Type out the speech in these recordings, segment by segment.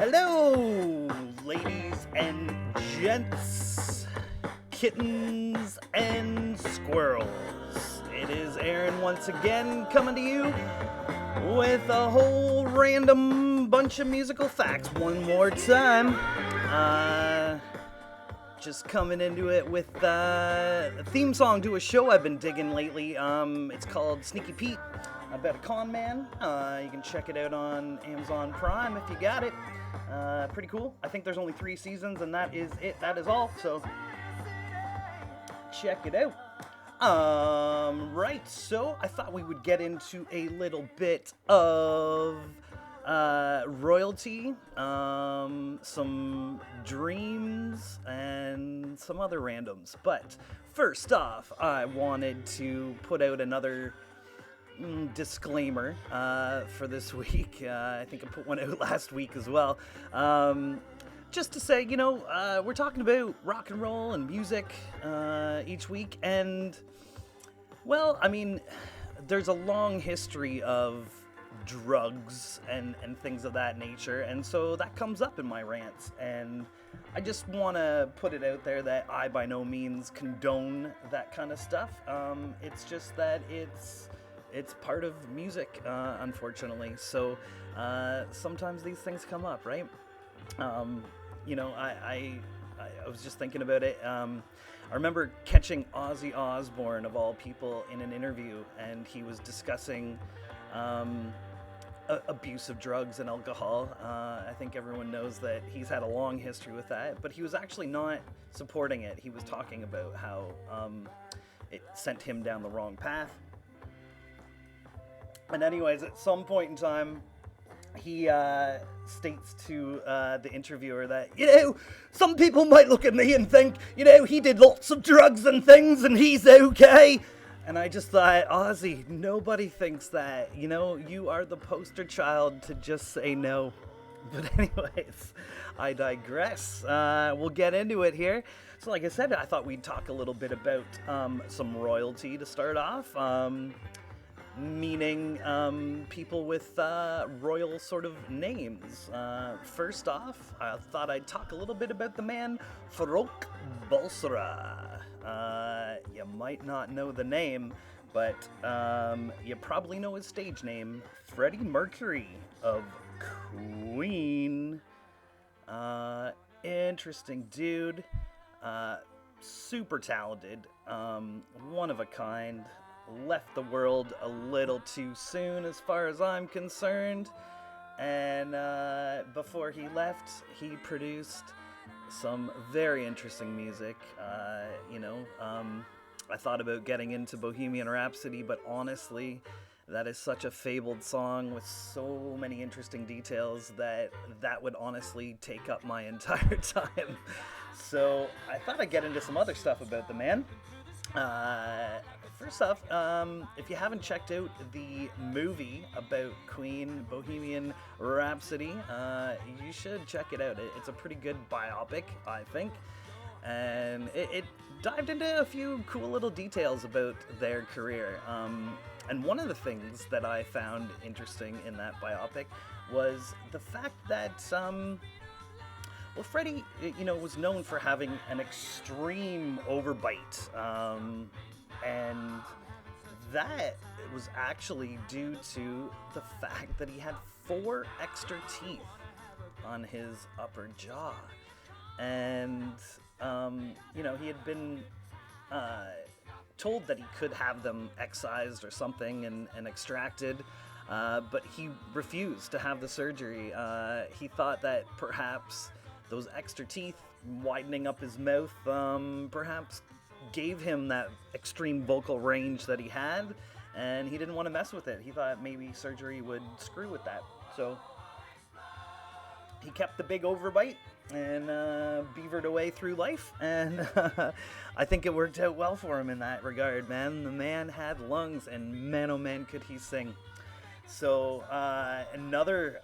Hello, ladies and gents, kittens and squirrels. It is Aaron once again coming to you with a whole random bunch of musical facts one more time. Just coming into it with a theme song to a show I've been digging lately. It's called Sneaky Pete About a Con Man. You can check it out on Amazon Prime if you got it. Pretty cool. I think there's only 3 seasons and that is it. That is all. So check it out. Right. So I thought we would get into a little bit of royalty, some dreams, and some other randoms. But first off, I wanted to put out another disclaimer for this week. I think I put one out last week as well. Just to say, we're talking about rock and roll and music each week, and, well, I mean, there's a long history of drugs and things of that nature, and so that comes up in my rants, and I just want to put it out there that I by no means condone that kind of stuff. It's just that it's part of music, unfortunately, so sometimes these things come up, right? I was just thinking about it. I remember catching Ozzy Osbourne, of all people, in an interview, and he was discussing abuse of drugs and alcohol. I think everyone knows that he's had a long history with that, but he was actually not supporting it. He was talking about how it sent him down the wrong path. And anyways, at some point in time, he states to the interviewer that, some people might look at me and think, he did lots of drugs and things and he's okay. And I just thought, Ozzy, nobody thinks that. You are the poster child to just say no. But anyways, I digress. We'll get into it here. So like I said, I thought we'd talk a little bit about some royalty to start off. Meaning people with royal sort of names. First off, I thought I'd talk a little bit about the man Farrokh Bulsara. You might not know the name, but you probably know his stage name, Freddie Mercury of Queen. Interesting dude. Super talented. One of a kind. Left the world a little too soon as far as I'm concerned, and before he left, he produced some very interesting music. I thought about getting into Bohemian Rhapsody, but honestly, that is such a fabled song with so many interesting details that would honestly take up my entire time. So I thought I'd get into some other stuff about the man. First off, if you haven't checked out the movie about Queen, Bohemian Rhapsody, you should check it out. It's a pretty good biopic, I think, and it dived into a few cool little details about their career. And one of the things that I found interesting in that biopic was the fact that Freddie, was known for having an extreme overbite, and that was actually due to the fact that he had 4 extra teeth on his upper jaw, and he had been told that he could have them excised or something and extracted. But he refused to have the surgery. He thought that perhaps those extra teeth widening up his mouth perhaps gave him that extreme vocal range that he had, and he didn't want to mess with it. He thought maybe surgery would screw with that. So he kept the big overbite and beavered away through life, and I think it worked out well for him in that regard, man. The man had lungs, and man, oh man, could he sing. So another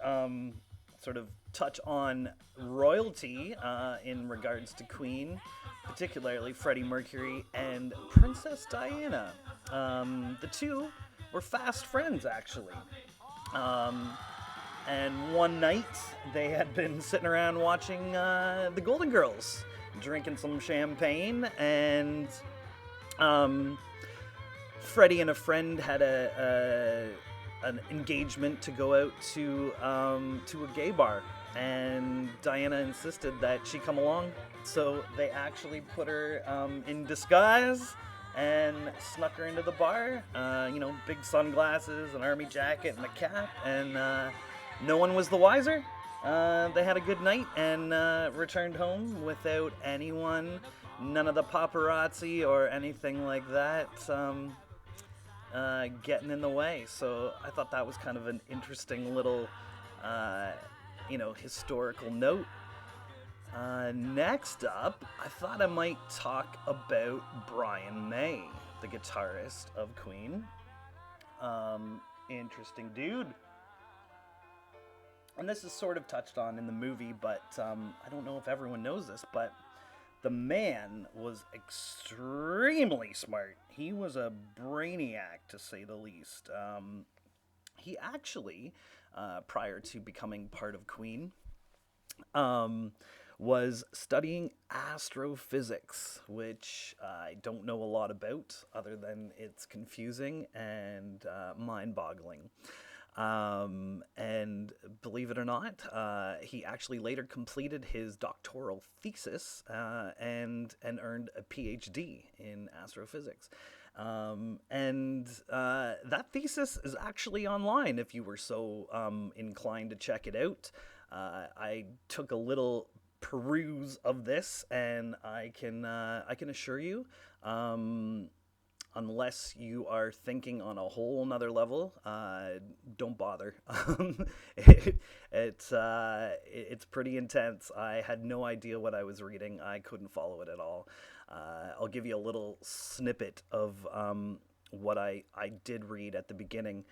sort of touch on royalty in regards to Queen, particularly Freddie Mercury and Princess Diana. The two were fast friends, actually. And one night, they had been sitting around watching the Golden Girls, drinking some champagne, and Freddie and a friend had an engagement to go out to a gay bar, and Diana insisted that she come along. So they actually put her in disguise and snuck her into the bar. Big sunglasses, an army jacket, and a cap, and no one was the wiser. They had a good night and returned home without anyone, none of the paparazzi or anything like that getting in the way. So I thought that was kind of an interesting little, historical note. Next up, I thought I might talk about Brian May, the guitarist of Queen. Interesting dude. And this is sort of touched on in the movie, but I don't know if everyone knows this, but the man was extremely smart. He was a brainiac, to say the least. He actually, prior to becoming part of Queen, was studying astrophysics, which I don't know a lot about, other than it's confusing and mind-boggling. And believe it or not, he actually later completed his doctoral thesis and earned a PhD in astrophysics. And that thesis is actually online if you were so inclined to check it out. I took a little peruse of this, and I can assure you, unless you are thinking on a whole nother level, don't bother. It's pretty intense. I had no idea what I was reading. I couldn't follow it at all. I'll give you a little snippet of what I did read at the beginning.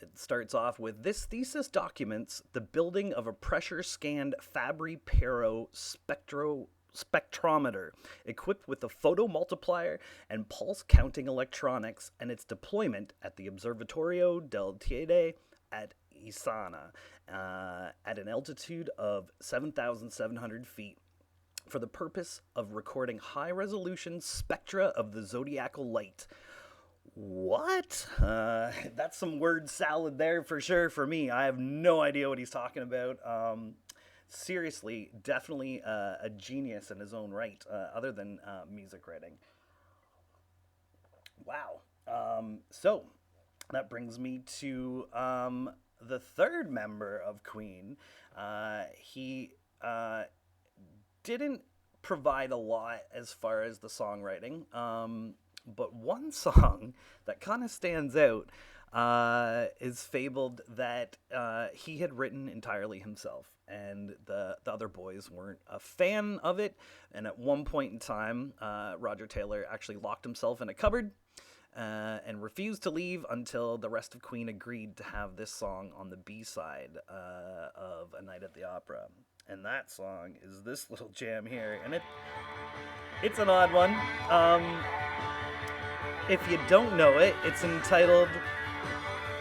It starts off with, this thesis documents the building of a pressure-scanned Fabry-Paro spectrometer equipped with a photomultiplier and pulse-counting electronics, and its deployment at the Observatorio del Teide at Isana at an altitude of 7,700 feet for the purpose of recording high-resolution spectra of the zodiacal light. What? That's some word salad there for sure for me. I have no idea what he's talking about. Seriously, definitely a genius in his own right, other than music writing. Wow. So that brings me to the third member of Queen. He didn't provide a lot as far as the songwriting, but one song that kind of stands out is fabled that he had written entirely himself, and the other boys weren't a fan of it. And at one point in time, Roger Taylor actually locked himself in a cupboard and refused to leave until the rest of Queen agreed to have this song on the B-side of A Night at the Opera. And that song is this little jam here, and it's an odd one. If you don't know it, it's entitled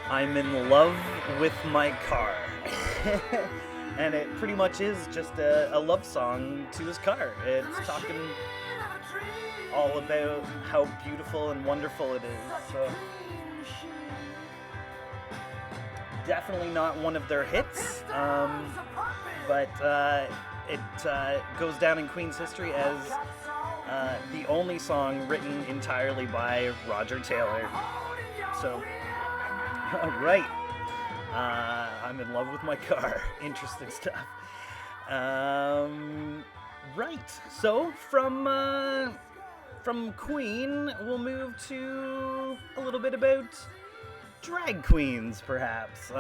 I'm in Love with My Car. And it pretty much is just a love song to his car. It's talking all about how beautiful and wonderful it is. So definitely not one of their hits, but it goes down in Queen's history as the only song written entirely by Roger Taylor. So, right. I'm in love with my car. Interesting stuff. Right. So, from Queen, we'll move to a little bit about drag queens, perhaps.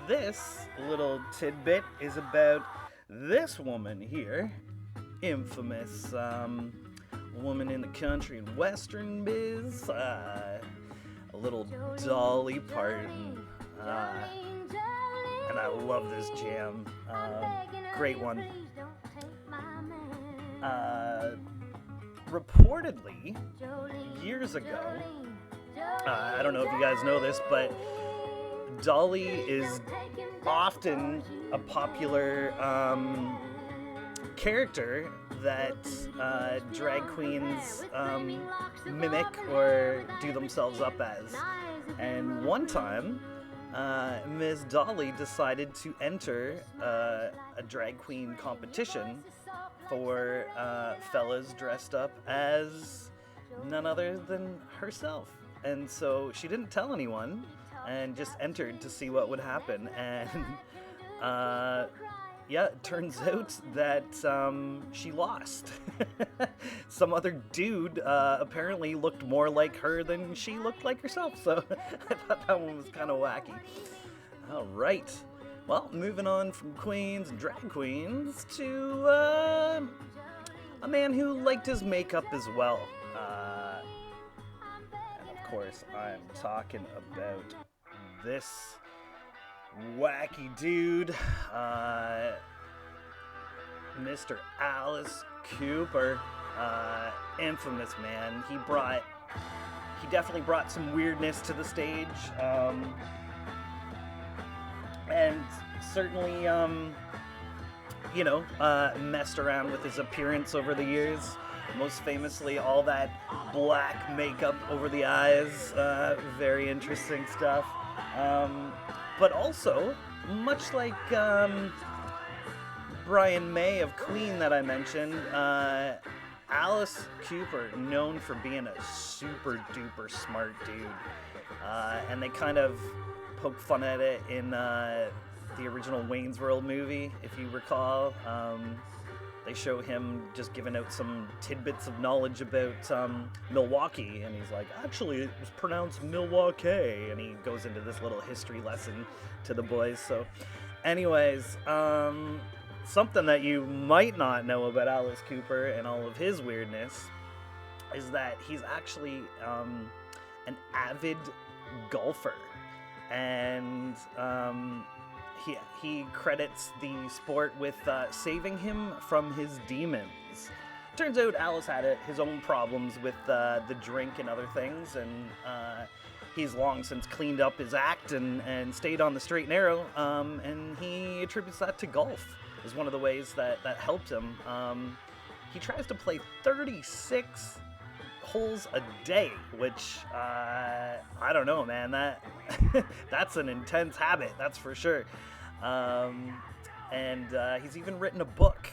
This little tidbit is about this woman here. Infamous woman in the country and western biz, a little Dolly Parton, and I love this jam. Great one. Reportedly, years ago, I don't know if you guys know this, but Dolly is often a popular character that drag queens mimic or do themselves up as. And one time, Miss Dolly decided to enter a drag queen competition for fellas dressed up as none other than herself. And so she didn't tell anyone and just entered to see what would happen. And yeah, it turns out that she lost. Some other dude apparently looked more like her than she looked like herself, so I thought that one was kind of wacky. All right. Well, moving on from queens and drag queens to a man who liked his makeup as well. And of course, I'm talking about this wacky dude, Mr. Alice Cooper, infamous man. He definitely brought some weirdness to the stage, and certainly, messed around with his appearance over the years. Most famously, all that black makeup over the eyes, very interesting stuff. But also, much like Brian May of Queen that I mentioned, Alice Cooper, known for being a super duper smart dude. And they kind of poke fun at it in the original Wayne's World movie, if you recall. They show him just giving out some tidbits of knowledge about Milwaukee, and he's like, actually, it was pronounced Milwaukee, and he goes into this little history lesson to the boys. So, anyways, something that you might not know about Alice Cooper and all of his weirdness is that he's actually an avid golfer, and he credits the sport with saving him from his demons. Turns out Alice had his own problems with the drink and other things, and he's long since cleaned up his act and stayed on the straight and narrow, and he attributes that to golf as one of the ways that helped him. He tries to play 36 holes a day, which I don't know, man. That's an intense habit, that's for sure. And he's even written a book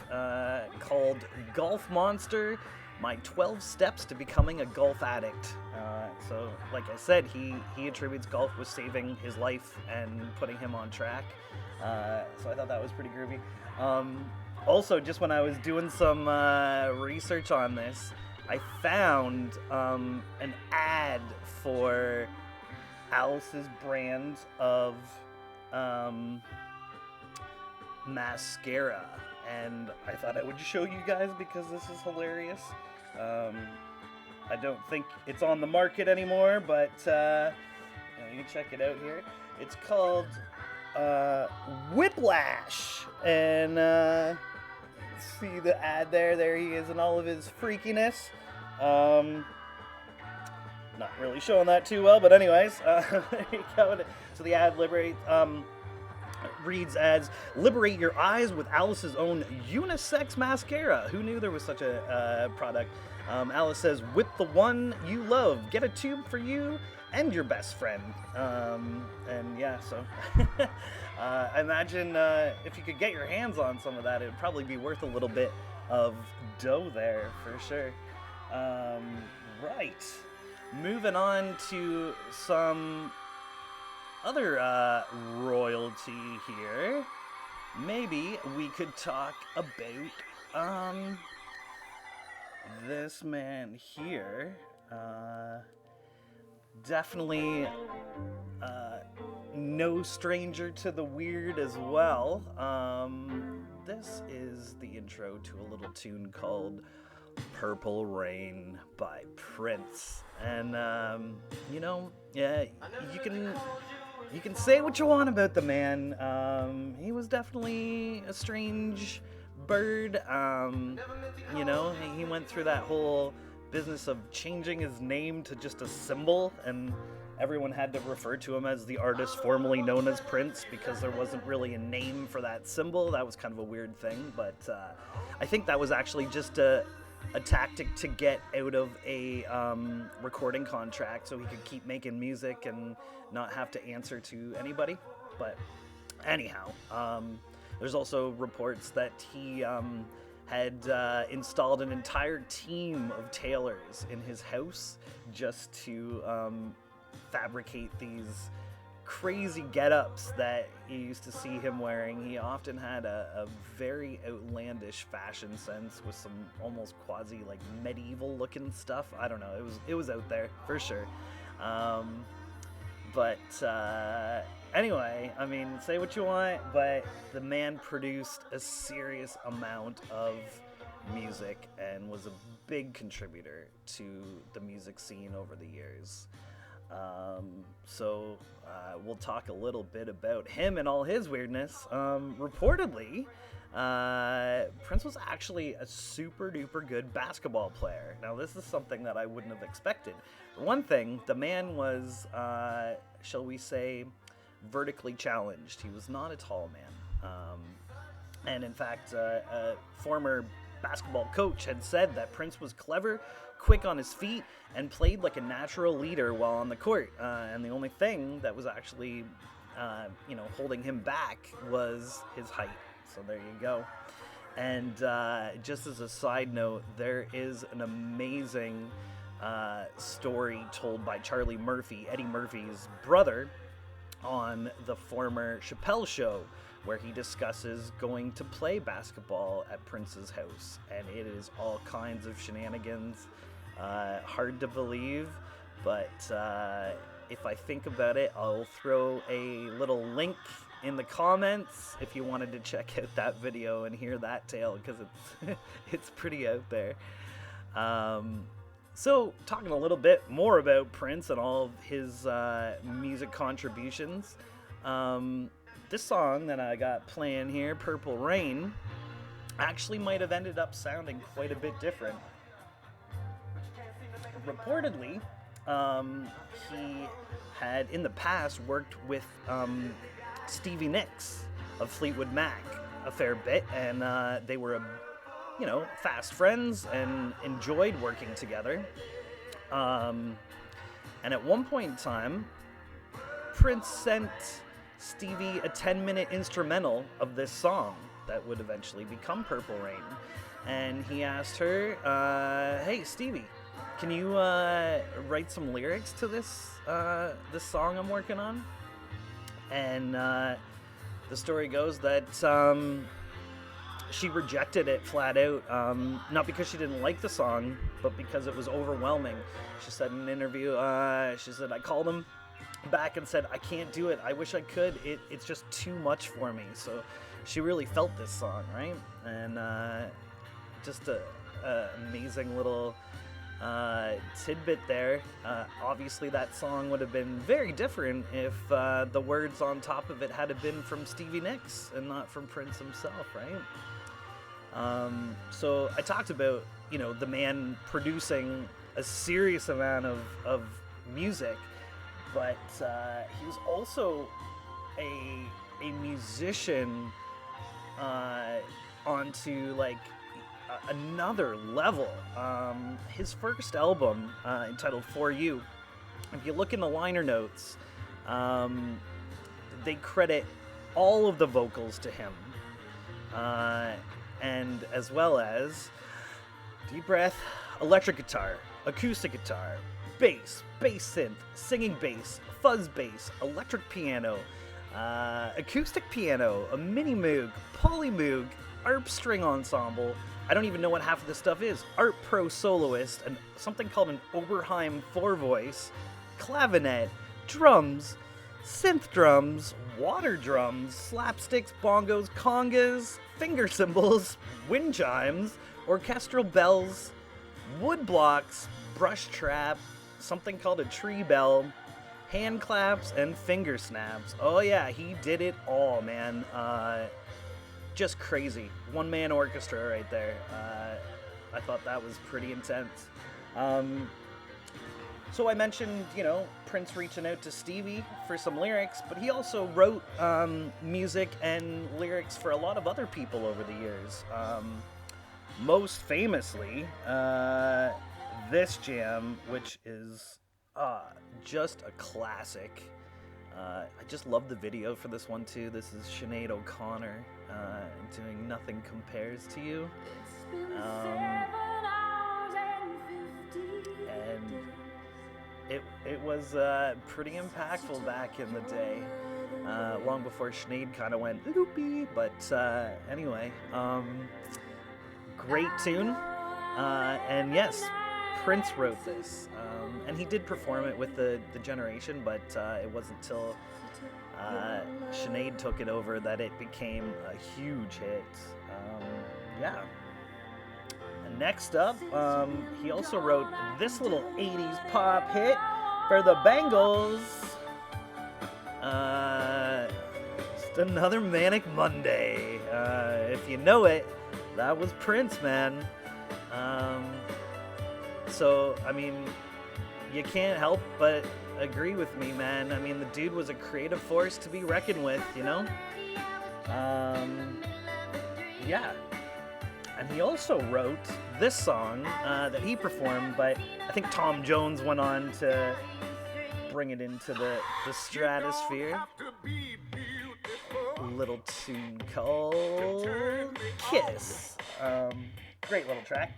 called Golf Monster: My 12 Steps to Becoming a Golf Addict. So, like I said, he attributes golf with saving his life and putting him on track. So I thought that was pretty groovy. Also, just when I was doing some research on this, I found an ad for Alice's brand of mascara, and I thought I would show you guys because this is hilarious. I don't think it's on the market anymore, but you can check it out here. It's called Whiplash, and see the ad there. There he is in all of his freakiness. Not really showing that too well, but anyways, there you go. So the ad reads as, "Liberate your eyes with Alice's own unisex mascara." Who knew there was such a product? Alice says, "With the one you love, get a tube for you and your best friend." And yeah, so I imagine if you could get your hands on some of that, it would probably be worth a little bit of dough there for sure. Right. Moving on to some other royalty here. Maybe we could talk about this man here. Definitely no stranger to the weird as well. This is the intro to a little tune called Purple Rain by Prince. And yeah, you can say what you want about the man. He was definitely a strange bird. He went through that whole business of changing his name to just a symbol and everyone had to refer to him as the artist formerly known as Prince because there wasn't really a name for that symbol. That was kind of a weird thing, but I think that was actually just a tactic to get out of a recording contract so he could keep making music and not have to answer to anybody. But anyhow, there's also reports that he had installed an entire team of tailors in his house just to fabricate these crazy get-ups that you used to see him wearing. He often had a very outlandish fashion sense with some almost quasi like medieval looking stuff. I don't know, it was out there for sure. But anyway, I mean, say what you want, but the man produced a serious amount of music and was a big contributor to the music scene over the years. So we'll talk a little bit about him and all his weirdness. Reportedly, Prince was actually a super duper good basketball player. Now, this is something that I wouldn't have expected. For one thing, the man was, shall we say, vertically challenged. He was not a tall man. And in fact, a former basketball coach had said that Prince was clever, quick on his feet, and played like a natural leader while on the court. And the only thing that was actually, holding him back was his height. So there you go. And just as a side note, there is an amazing story told by Charlie Murphy, Eddie Murphy's brother, on the former Chappelle Show, where he discusses going to play basketball at Prince's house. And it is all kinds of shenanigans. Hard to believe, but if I think about it, I'll throw a little link in the comments if you wanted to check out that video and hear that tale, because it's pretty out there. So, talking a little bit more about Prince and all of his music contributions, this song that I got playing here, Purple Rain, actually might have ended up sounding quite a bit different. Reportedly, he had in the past worked with Stevie Nicks of Fleetwood Mac a fair bit, and they were fast friends and enjoyed working together. And at one point in time, Prince sent Stevie a 10-minute instrumental of this song that would eventually become Purple Rain. And he asked her, hey, Stevie, can you write some lyrics to this song I'm working on? And the story goes that she rejected it flat out, not because she didn't like the song, but because it was overwhelming. She said in an interview, she said, I called him back and said, I can't do it. I wish I could. It's just too much for me. So she really felt this song, right? And just a amazing little tidbit there. Obviously that song would have been very different if the words on top of it had been from Stevie Nicks and not from Prince himself, right? So I talked about, the man producing a serious amount of music, but he was also a musician onto like another level. His first album, entitled For You, if you look in the liner notes, they credit all of the vocals to him, and as well as, deep breath, electric guitar, acoustic guitar, bass synth, singing bass, fuzz bass, electric piano, acoustic piano, a mini moog, poly moog, arp string ensemble. I don't even know what half of this stuff is. Art pro soloist, and something called an Oberheim 4-voice, clavinet, drums, synth drums, water drums, slapsticks, bongos, congas, finger cymbals, wind chimes, orchestral bells, wood blocks, brush trap, something called a tree bell, hand claps, and finger snaps. Oh yeah, he did it all, man. Just crazy. One-man orchestra right there. I thought that was pretty intense. So I mentioned, Prince reaching out to Stevie for some lyrics, but he also wrote music and lyrics for a lot of other people over the years. Most famously, this jam, which is just a classic. I just love the video for this one too. This is Sinead O'Connor doing Nothing Compares to You. And it was pretty impactful back in the day, long before Sinead kind of went loopy, but anyway, great tune, and yes, Prince wrote this, and he did perform it with the Generation, but it wasn't until Sinead took it over that it became a huge hit. Yeah. And next up, he also wrote this little 80s pop hit for the Bangles. Just another Manic Monday. If you know it, that was Prince, man. So, I mean, you can't help but agree with me, man. I mean, the dude was a creative force to be reckoned with, Yeah. And he also wrote this song that he performed, but I think Tom Jones went on to bring it into the stratosphere. A little tune called Kiss. Great little track.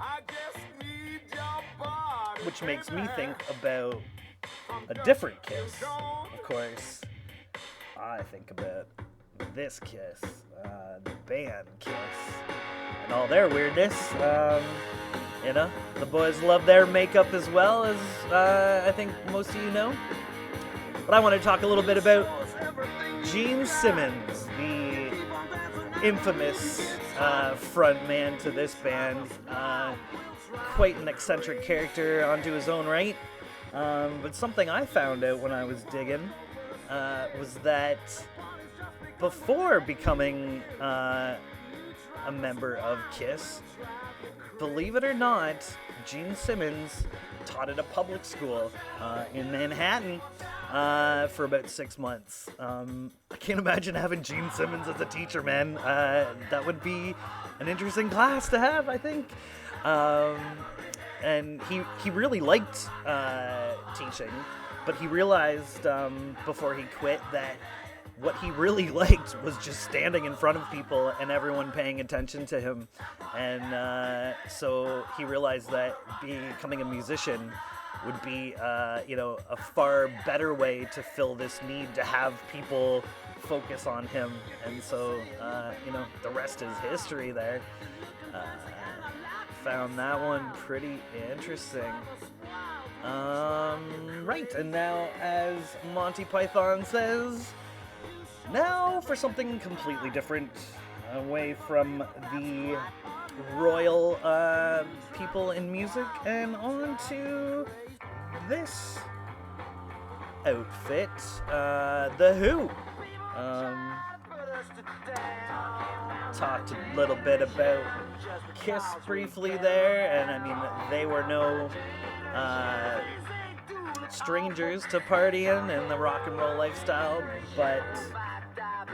Which makes me think about a different Kiss. Of course, I think about this Kiss, the band Kiss, and all their weirdness. The boys love their makeup as well, as I think most of you know. But I want to talk a little bit about Gene Simmons, the infamous front man to this band. Quite an eccentric character onto his own right. But something I found out when I was digging was that before becoming a member of Kiss, believe it or not, Gene Simmons taught at a public school in Manhattan for about 6 months. I can't imagine having Gene Simmons as a teacher, man. That would be an interesting class to have, I think. And he really liked teaching, but he realized before he quit that what he really liked was just standing in front of people and everyone paying attention to him. And so he realized that becoming a musician would be, a far better way to fill this need to have people focus on him. And so, the rest is history there. Found that one pretty interesting. Right, and now, as Monty Python says, now for something completely different, away from the royal people in music, and on to this outfit, The Who. Talked a little bit about Kiss briefly there, and I mean, they were no strangers to partying and the rock and roll lifestyle, but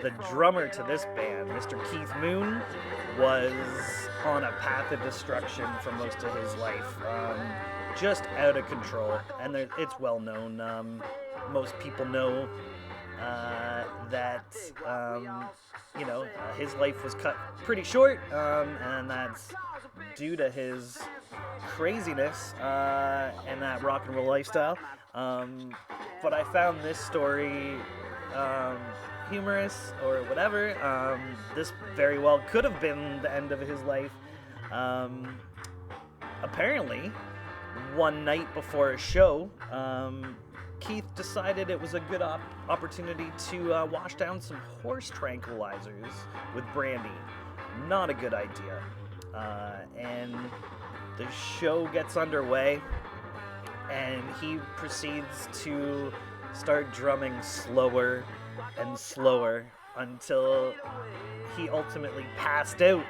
the drummer to this band, Mr. Keith Moon, was on a path of destruction for most of his life. Just out of control, and it's well known. Most people know that his life was cut pretty short, and that's due to his craziness and that rock and roll lifestyle. But I found this story humorous or whatever. This very well could have been the end of his life. Apparently, one night before a show, Keith decided it was a good opportunity to wash down some horse tranquilizers with brandy. Not a good idea. And the show gets underway, and he proceeds to start drumming slower and slower until he ultimately passed out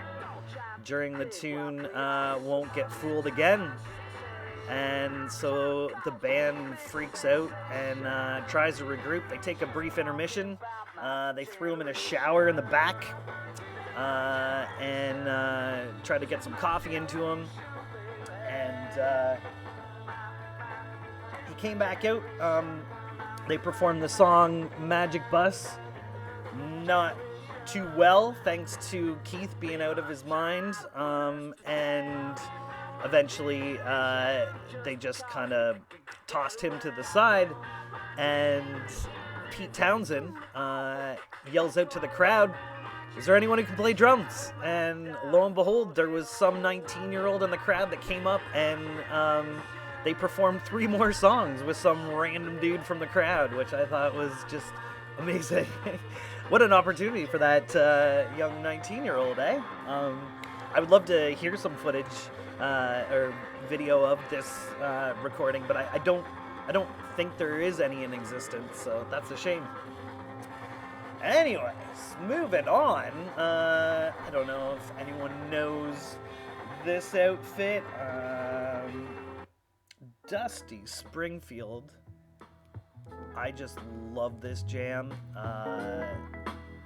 during the tune Won't Get Fooled Again. And so the band freaks out and tries to regroup. They take a brief intermission. They threw him in a shower in the back and tried to get some coffee into him. And he came back out. They performed the song Magic Bus. Not too well, thanks to Keith being out of his mind. And eventually, they just kind of tossed him to the side. And Pete Townsend yells out to the crowd, "Is there anyone who can play drums?" And lo and behold, there was some 19-year-old in the crowd that came up and they performed 3 more songs with some random dude from the crowd, which I thought was just amazing. What an opportunity for that young 19-year-old, eh? I would love to hear some footage or video of this recording, but I don't think there is any in existence, so that's a shame. Anyways, moving on. I don't know if anyone knows this outfit. Dusty Springfield. I just love this jam.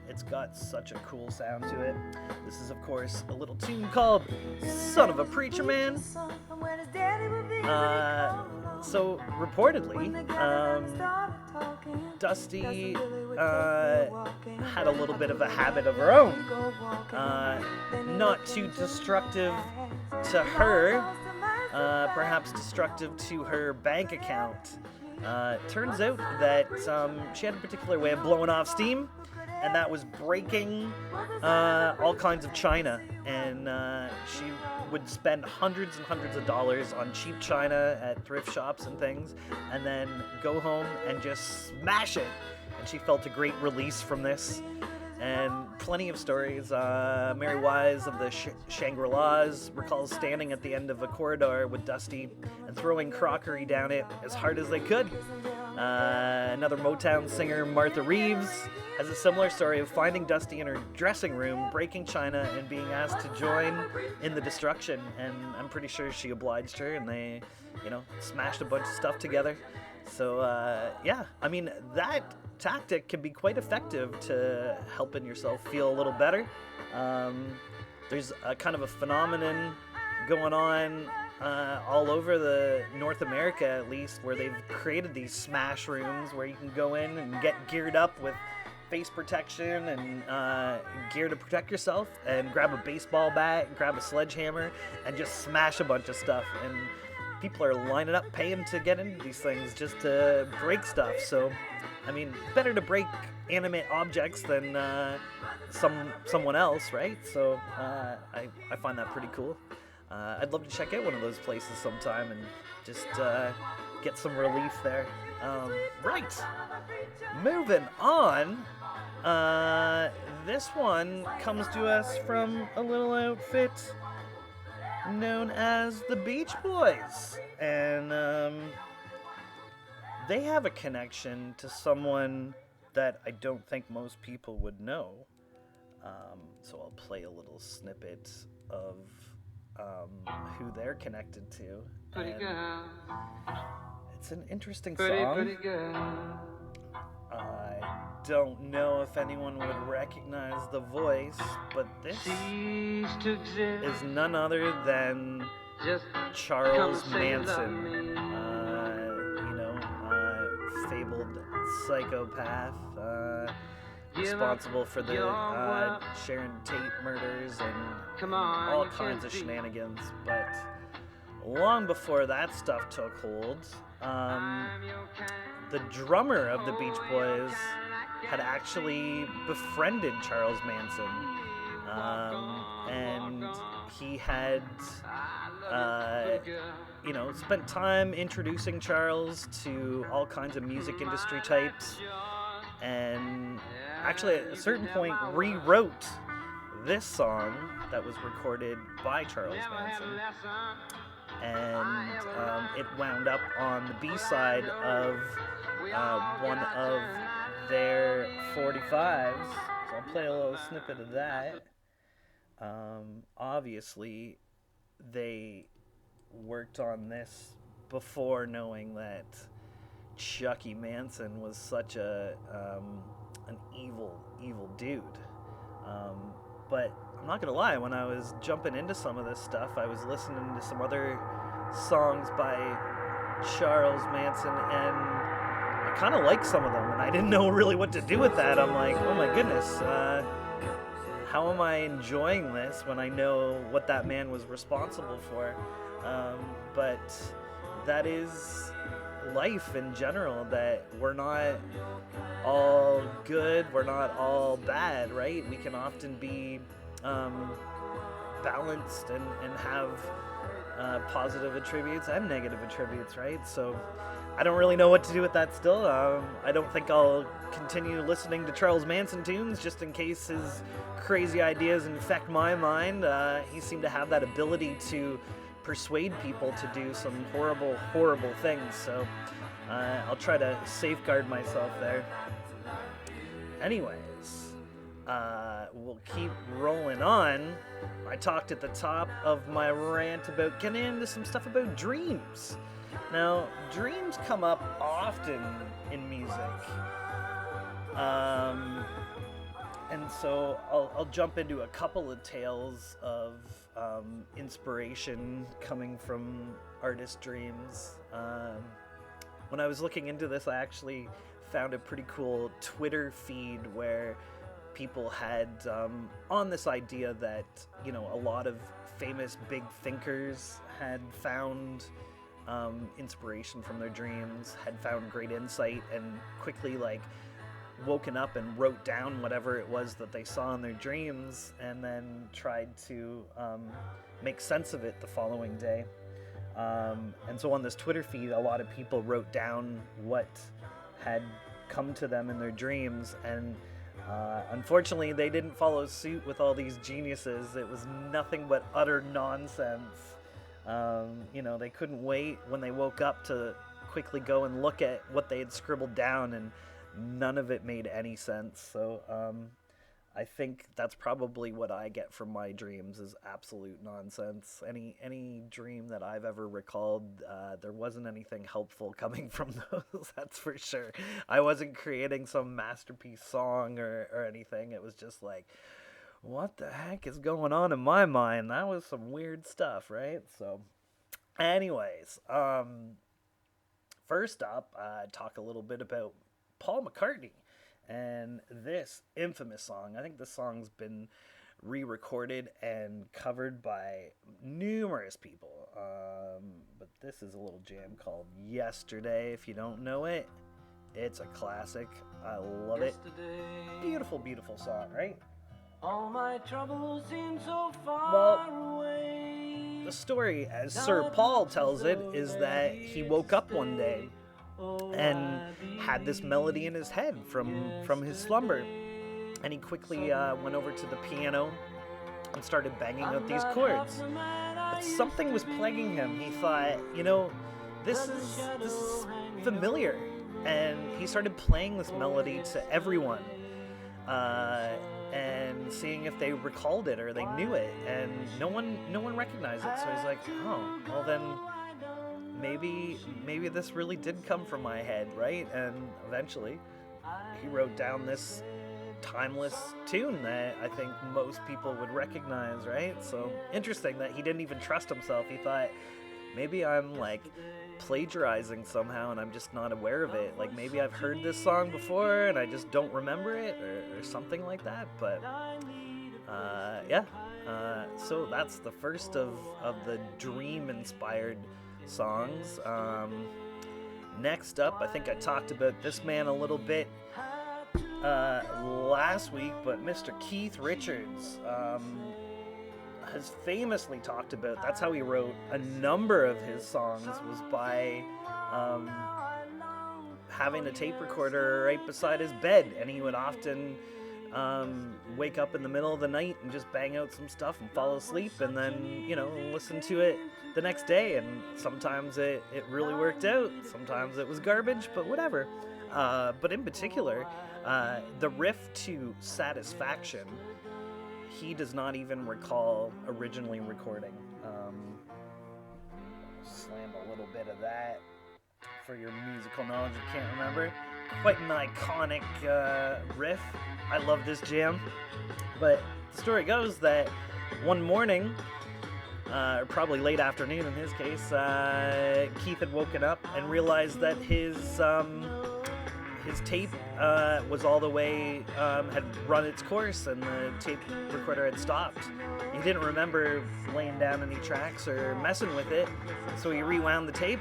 It's got such a cool sound to it. This is, of course, a little tune called Son of a Preacher Man. So, reportedly, Dusty had a little bit of a habit of her own. Not too destructive to her, perhaps destructive to her bank account. Turns out that she had a particular way of blowing off steam, and that was breaking all kinds of china. And she would spend hundreds and hundreds of dollars on cheap china at thrift shops and things, and then go home and just smash it. And she felt a great release from this. And plenty of stories. Mary Wise of the Shangri-Las recalls standing at the end of a corridor with Dusty and throwing crockery down it as hard as they could. Another Motown singer, Martha Reeves, has a similar story of finding Dusty in her dressing room, breaking china, and being asked to join in the destruction. And I'm pretty sure she obliged her, and they, smashed a bunch of stuff together. So, yeah, I mean, that tactic can be quite effective to helping yourself feel a little better. There's a kind of a phenomenon going on all over the North America, at least, where they've created these smash rooms where you can go in and get geared up with face protection and gear to protect yourself, and grab a baseball bat, grab a sledgehammer, and just smash a bunch of stuff. And people are lining up, paying to get into these things just to break stuff. So, I mean, better to break animate objects than someone else, right? So I find that pretty cool. I'd love to check out one of those places sometime and just get some relief there. Right, moving on. This one comes to us from a little outfit known as the Beach Boys, and they have a connection to someone that I don't think most people would know. So I'll play a little snippet of who they're connected to. Pretty girl. It's an interesting Pretty, song. pretty girl. I don't know if anyone would recognize the voice, but this Cease to exist. is none other than Just Charles come say you love Manson, me. fabled psychopath, Give responsible up for the your world. Sharon Tate murders and Come on, all you kinds can of see. shenanigans. But long before that stuff took hold, I'm your kind. the drummer of the Beach Boys had actually befriended Charles Manson, and he had spent time introducing Charles to all kinds of music industry types, and actually at a certain point rewrote this song that was recorded by Charles Manson, and it wound up on the B-side of one of their 45s. So I'll play a little snippet of that. Obviously, they worked on this before knowing that Chucky Manson was such an evil dude. But I'm not gonna lie, when I was jumping into some of this stuff, I was listening to some other songs by Charles Manson, and I kind of like some of them, and I didn't know really what to do with that. I'm like, oh my goodness, how am I enjoying this when I know what that man was responsible for? But that is life in general, that we're not all good, we're not all bad, right? We can often be balanced and have positive attributes and negative attributes, right? So I don't really know what to do with that still. I don't think I'll continue listening to Charles Manson tunes just in case his crazy ideas infect my mind. He seemed to have that ability to persuade people to do some horrible things, so I'll try to safeguard myself there. Anyways, we'll keep rolling on. I talked at the top of my rant about getting into some stuff about dreams. Now, dreams come up often in music. And so I'll jump into a couple of tales of inspiration coming from artist dreams. When I was looking into this, I actually found a pretty cool Twitter feed where people had on this idea that, you know, a lot of famous big thinkers had found inspiration from their dreams, had found great insight, and quickly woken up and wrote down whatever it was that they saw in their dreams, and then tried to make sense of it the following day. And so on this Twitter feed, a lot of people wrote down what had come to them in their dreams, and unfortunately they didn't follow suit with all these geniuses. It was nothing but utter nonsense. They couldn't wait when they woke up to quickly go and look at what they had scribbled down, and none of it made any sense. So I think that's probably what I get from my dreams, is absolute nonsense. Any dream that I've ever recalled, there wasn't anything helpful coming from those, that's for sure. I wasn't creating some masterpiece song or anything. It was just like, what the heck is going on in my mind? That was some weird stuff, right? So anyways, first up, talk a little bit about Paul McCartney and this infamous song. I think this song's been re-recorded and covered by numerous people, but this is a little jam called Yesterday. If you don't know it, it's a classic. I love it. Beautiful song, right? All my troubles seem so far away. The story, as Sir Paul tells it, is that he woke up one day and had this melody in his head from his slumber, and he quickly went over to the piano and started banging out these chords. But something was plaguing him. He thought, this is familiar, and he started playing this melody to everyone, and seeing if they recalled it or they knew it, and no one recognized it. So he's like, oh, well then maybe this really did come from my head, right? And eventually he wrote down this timeless tune that I think most people would recognize, right? So interesting that he didn't even trust himself. He thought, maybe I'm plagiarizing somehow and I'm just not aware of it. Maybe I've heard this song before and I just don't remember it, or something like that. But so that's the first of the dream inspired songs. Next up, I think I talked about this man a little bit last week, but Mr. Keith Richards has famously talked about, that's how he wrote a number of his songs, was by having a tape recorder right beside his bed, and he would often wake up in the middle of the night and just bang out some stuff and fall asleep, and then listen to it the next day. And sometimes it really worked out, sometimes it was garbage, but whatever. But in particular, the riff to Satisfaction, he does not even recall originally recording. slam a little bit of that for your musical knowledge. You can't remember. Quite an iconic riff. I love this jam. But the story goes that one morning, or probably late afternoon in his case, Keith had woken up and realized that his tape was all the way, had run its course, and the tape recorder had stopped. He didn't remember laying down any tracks or messing with it, so he rewound the tape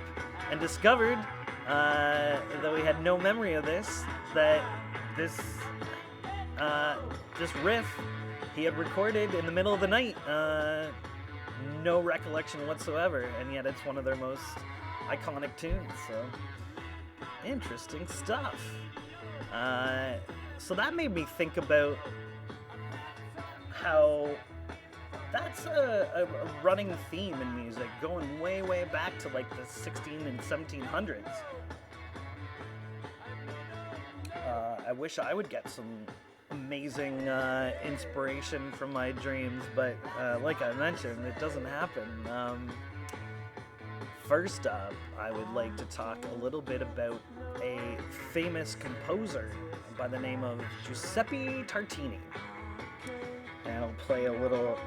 and discovered, though he had no memory of this, that this riff he had recorded in the middle of the night. No recollection whatsoever, and yet it's one of their most iconic tunes, so interesting stuff. So that made me think about how that's a running theme in music, going way, way back to like the 16 and 1700s. I wish I would get some amazing inspiration from my dreams, but like I mentioned, it doesn't happen. First up, I would like to talk a little bit about a famous composer by the name of Giuseppe Tartini. And I'll play a little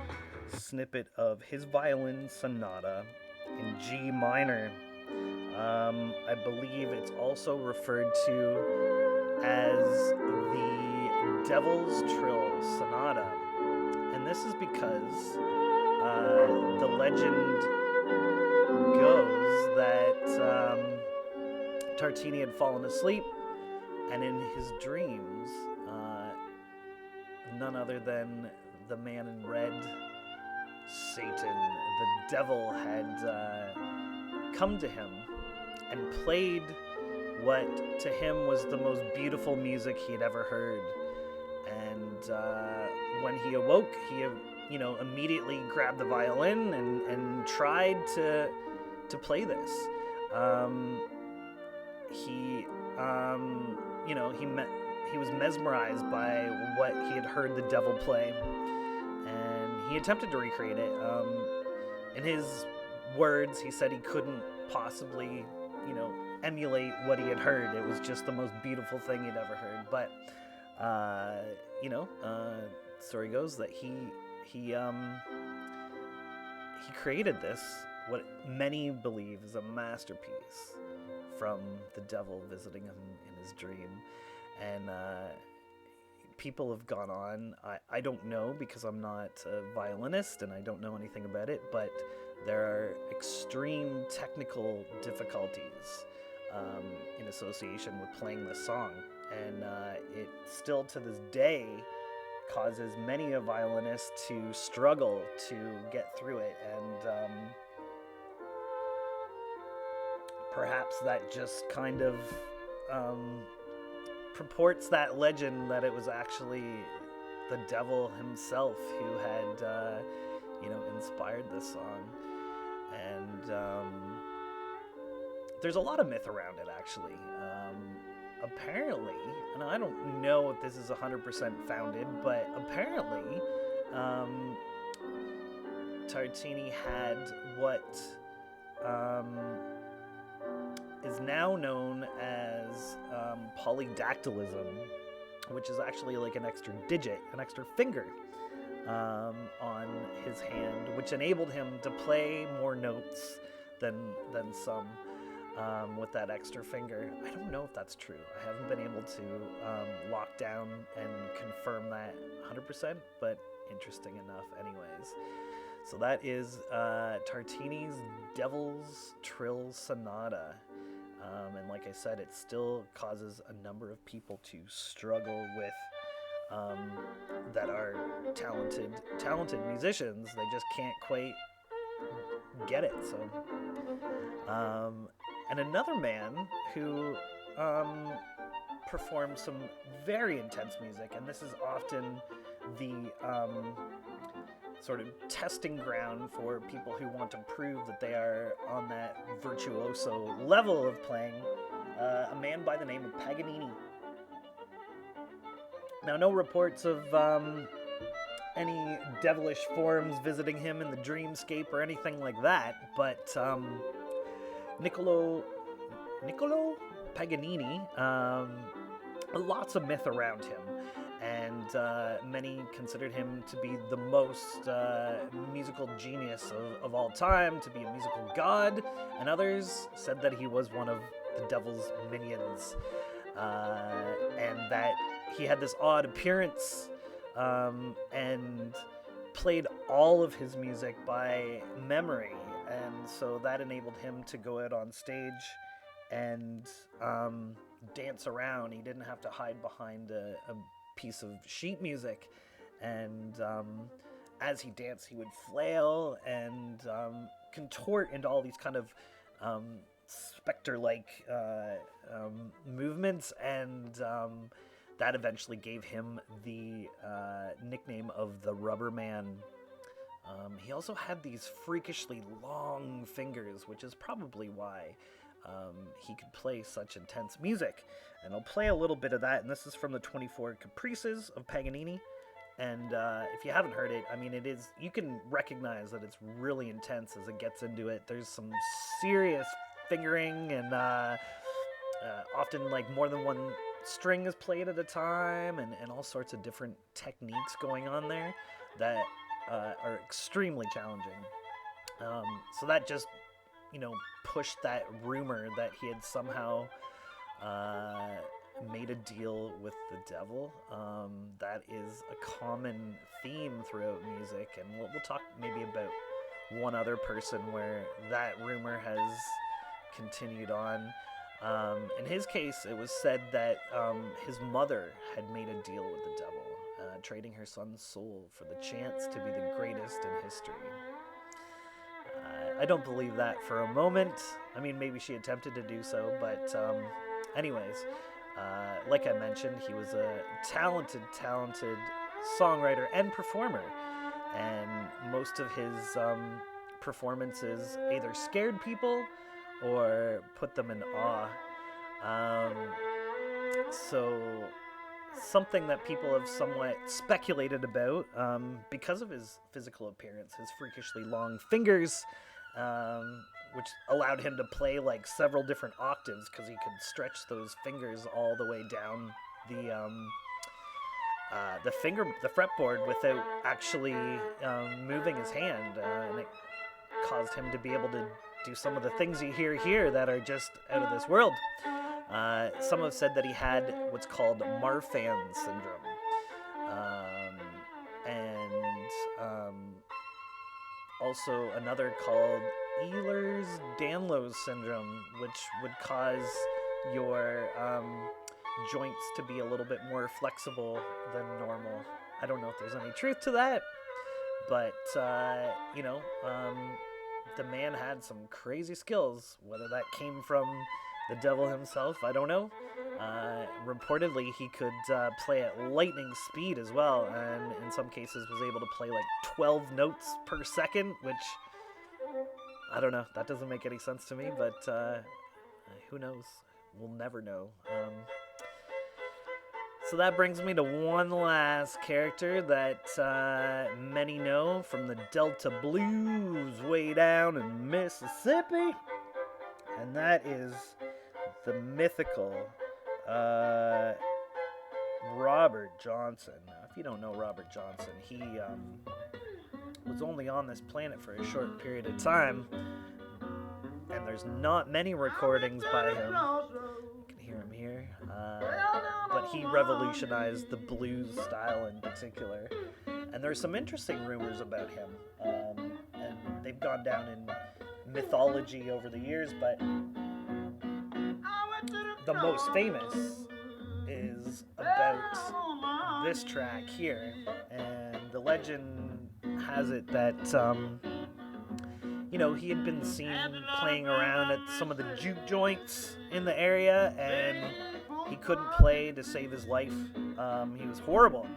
snippet of his violin sonata in G minor. I believe it's also referred to as the Devil's Trill Sonata. And this is because the legend goes that Tartini had fallen asleep, and in his dreams, none other than the man in red, Satan, the devil, had come to him and played what to him was the most beautiful music he had ever heard. And when he awoke, he immediately grabbed the violin and tried to play this. He was mesmerized by what he had heard the devil play, and he attempted to recreate it. In his words, he said he couldn't possibly, emulate what he had heard. It was just the most beautiful thing he'd ever heard. But, story goes that he created this, what many believe is a masterpiece, from the devil visiting him in his dream. And people have gone on, I don't know because I'm not a violinist and I don't know anything about it, but there are extreme technical difficulties in association with playing this song. And it still to this day causes many a violinist to struggle to get through it. And perhaps that just kind of purports that legend that it was actually the devil himself who had, inspired this song. And there's a lot of myth around it, actually. Apparently, and I don't know if this is 100% founded, but apparently Tartini had what is now known as polydactylism, which is actually like an extra digit, an extra finger on his hand, which enabled him to play more notes than some with that extra finger. I don't know if that's true. I haven't been able to lock down and confirm that 100%, but interesting enough anyways. So that is Tartini's Devil's Trill Sonata. And like I said, it still causes a number of people to struggle with that are talented musicians. They just can't quite get it. So, and another man who performs some very intense music, and this is often the sort of testing ground for people who want to prove that they are on that virtuoso level of playing, a man by the name of Paganini. Now, no reports of any devilish forms visiting him in the dreamscape or anything like that, but Niccolo Paganini. Lots of myth around him, and many considered him to be the most musical genius of all time, to be a musical god, and others said that he was one of the devil's minions, and that he had this odd appearance, and played all of his music by memory, and so that enabled him to go out on stage and dance around. He didn't have to hide behind a piece of sheet music, and as he danced, he would flail and contort into all these kind of specter-like movements, and that eventually gave him the nickname of the Rubber Man. He also had these freakishly long fingers, which is probably why he could play such intense music. And I'll play a little bit of that, and this is from the 24 Caprices of Paganini. And if you haven't heard it, I mean, it is, you can recognize that it's really intense as it gets into it. There's some serious fingering, and often like more than one string is played at a time, and all sorts of different techniques going on there that are extremely challenging. So that just, pushed that rumor that he had somehow made a deal with the devil. That is a common theme throughout music, and we'll talk maybe about one other person where that rumor has continued on. In his case, it was said that his mother had made a deal with the devil, trading her son's soul for the chance to be the greatest in history. I don't believe that for a moment. I mean, maybe she attempted to do so, but anyways, like I mentioned, he was a talented songwriter and performer, and most of his performances either scared people or put them in awe. So something that people have somewhat speculated about, because of his physical appearance, his freakishly long fingers, which allowed him to play like several different octaves because he could stretch those fingers all the way down the fretboard without actually moving his hand, and it caused him to be able to do some of the things you hear here that are just out of this world. Some have said that he had what's called Marfan syndrome, and also another called Ehlers-Danlos syndrome, which would cause your joints to be a little bit more flexible than normal. I don't know if there's any truth to that, but the man had some crazy skills. Whether that came from the devil himself, I don't know. Reportedly, he could play at lightning speed as well, and in some cases was able to play like 12 notes per second, which, I don't know, that doesn't make any sense to me, but who knows? We'll never know. So that brings me to one last character that many know from the Delta Blues way down in Mississippi, and that is the mythical Robert Johnson. Now, if you don't know Robert Johnson, he was only on this planet for a short period of time, and there's not many recordings by him. You can hear him here. But he revolutionized the blues style in particular. And there's some interesting rumors about him, and they've gone down in mythology over the years, but the most famous is about this track here, and the legend has it that he had been seen playing around at some of the juke joints in the area, and he couldn't play to save his life. He was horrible,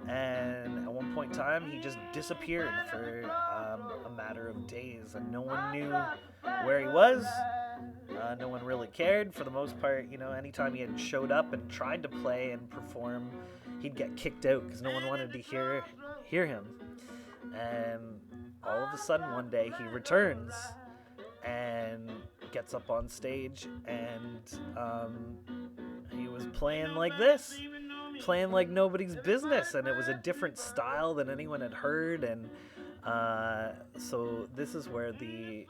and at one point in time he just disappeared for a matter of days, and no one knew where he was. No one really cared for the most part. Anytime he had showed up and tried to play and perform, he'd get kicked out because no one wanted to hear him. And all of a sudden one day he returns, and gets up on stage, and he was playing like this, playing like nobody's business, and it was a different style than anyone had heard. And so this is where the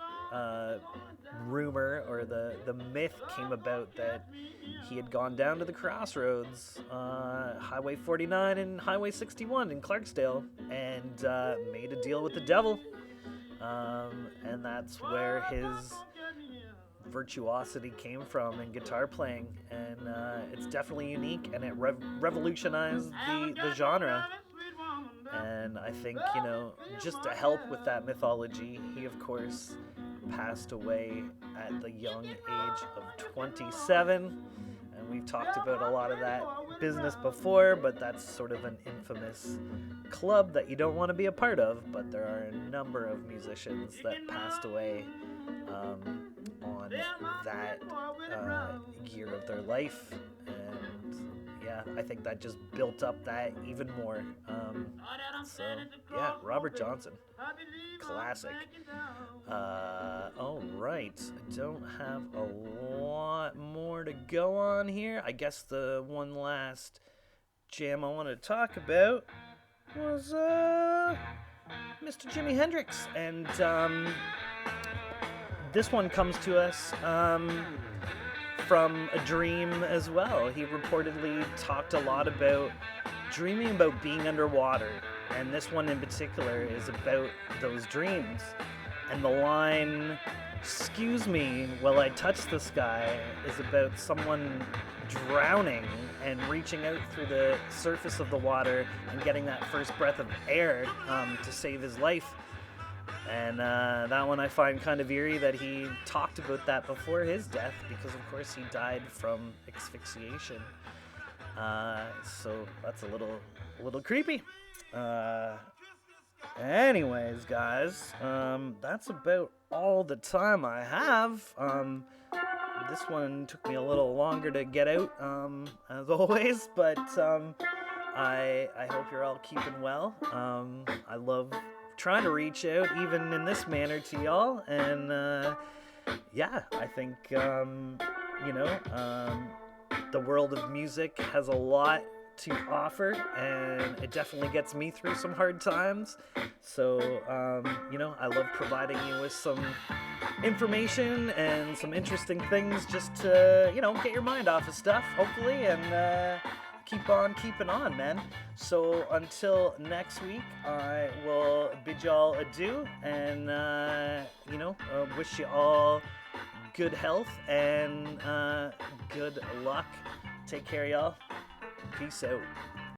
rumor or the myth came about that he had gone down to the crossroads, Highway 49 and Highway 61 in Clarksdale, and made a deal with the devil. And that's where his virtuosity came from in guitar playing, and it's definitely unique, and it revolutionized the genre. And I think, you know, just to help with that mythology, he of course passed away at the young age of 27, and we've talked about a lot of that business before, but that's sort of an infamous club that you don't want to be a part of. But there are a number of musicians that passed away on that year of their life, and yeah, I think that just built up that even more. So yeah, Robert Johnson, classic. All right, I don't have a lot more to go on here. I guess the one last jam I want to talk about was Mr. Jimi Hendrix, and this one comes to us from a dream as well. He reportedly talked a lot about dreaming about being underwater, and this one in particular is about those dreams. And the line, "Excuse me while I touch the sky," is about someone drowning and reaching out through the surface of the water and getting that first breath of air to save his life. And that one I find kind of eerie that he talked about that before his death, because of course he died from asphyxiation. So that's a little creepy. Anyways, guys, that's about all the time I have. This one took me a little longer to get out, as always, but I hope you're all keeping well. I love trying to reach out, even in this manner, to y'all, and yeah, I think the world of music has a lot to offer, and it definitely gets me through some hard times. So I love providing you with some information and some interesting things, just to get your mind off of stuff, hopefully, and keep on keeping on, man. So until next week, I will bid y'all adieu, and wish you all good health and good luck. Take care, y'all. Peace out.